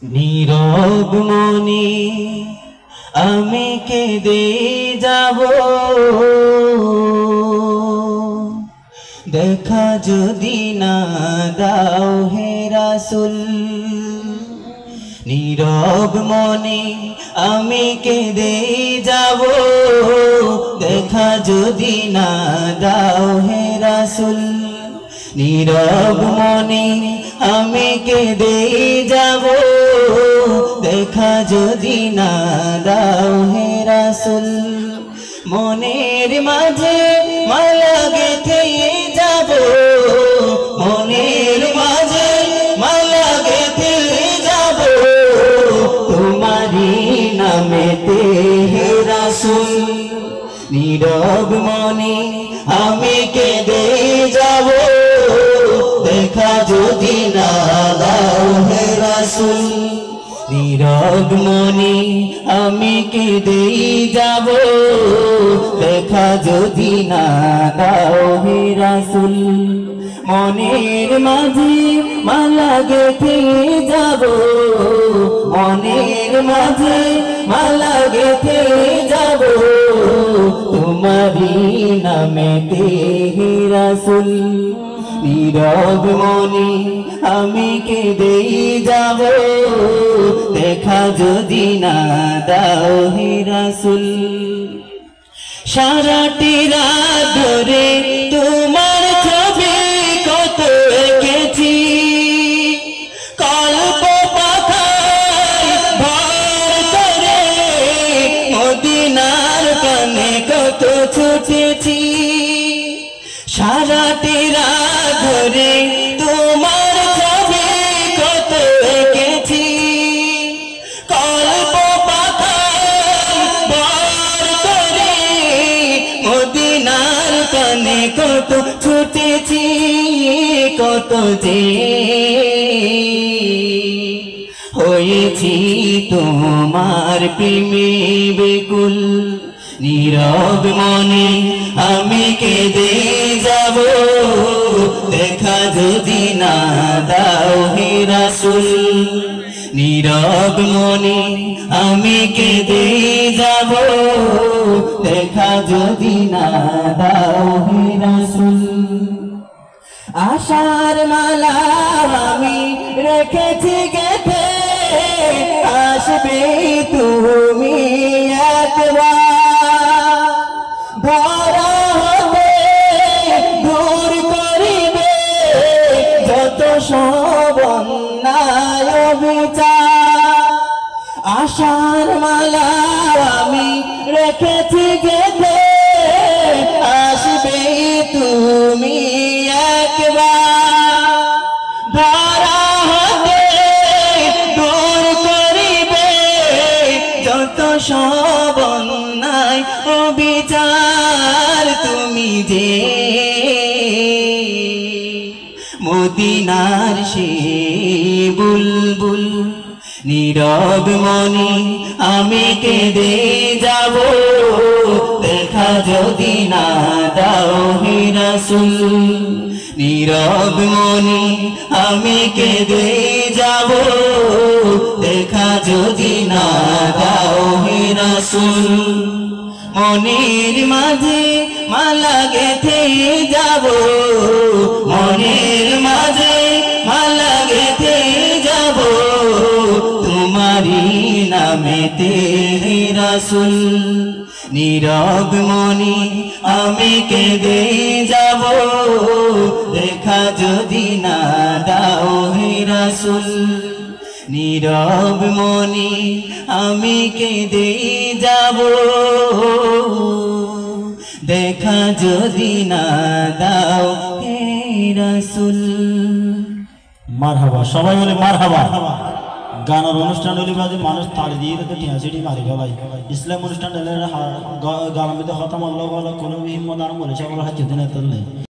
নীরব মনে আমি কেঁদে যাব, দেখা যদি না দাও হে রাসূল। নীরব মনে আমি কেঁদে যাব, দেখা যদি না দাও হে রাসূল। নীরব মনে আমি কেঁদে যাব, দেখা যদি না দাও হে রাসূল। মনের মাঝে মালা গেঁথে যাব, মনের মাঝে মালা গেঁথে যাব, তোমারি নামেতে হে রাসূল। নীরব মনে আমি কেঁদে যাব, দেখা যদি না দাও হে রাসূল। নীরব মনে আমি কেঁদে যাব, দেখা যদি না দাও হে রাসূল। মনের মাঝে মালা গেঁথে যাব, মনের মাঝে মালা গেঁথে যাব, তোমারি নামেতে হে রাসূল। নীরব মনে আমি কেঁদে যাব, দেখা যদি না দাও হে রাসূল। সারাটি রাত ধরে তোমার ছবি কত এঁকেছি, কল্প পাতায় ভর করে মদিনার পানে কত ছুটেছি। সারাটি রাত ধরে তোমার ছবি কত এঁকেছি, কল্প পাতায় ভর করে মদিনার পানে কত ছুটেছি। কত যে হয়েছি তোমার প্রেমে বেকুল। নীরব মনে আমি কেঁদে যাব, দেখা যদি না দাও হে রাসূল। নীরব মনে আমি কেঁদে যাব, দেখা যদি না দাও হে রাসূল। আশার মালা আমি রেখেছি গেঁথে, আসবে তুমি একবার। ধরা হবে দূর করিবে যত সব অন্যায় বিচার। আশার মালা আমি রেখেছি গেঁথে, আসবে তুমি একবার। ধরা হবে দূর করিবে যত সব অন্যায় অবিচার। তুমি যে মদিনার সে বুলবুল, নীরব মনে আমি কেঁদে যাব, দেখা যদি না দাও হে রাসূল। নীরব মনে আমি কেঁদে যাব, দেখা যদি না দাও হে রাসূল। মনের মাঝে মালা গেঁথে যাব, মনের মাঝে মালা গেঁথে যাব, তোমারি নামেতে হে রাসূল। নীরব মনে আমি কেঁদে যাব, দেখা যদি না দাও হে রাসূল। নীরব মনে আমি কেঁদে যাব, দেখা যদি না দাও হে রাসূল। মারহাবা, সবাই বলে মারহাবা। গানের অনুষ্ঠান হলে বাজে মানুষ তাড়ি দিয়ে তো টিয়াছিটি মারি গেলাই। ইসলাম অনুষ্ঠান হলে গালামিতে খতম আল্লাহ কোনো হিম্মত আর মনে চাওয়ার হাতে দিনে তুললে।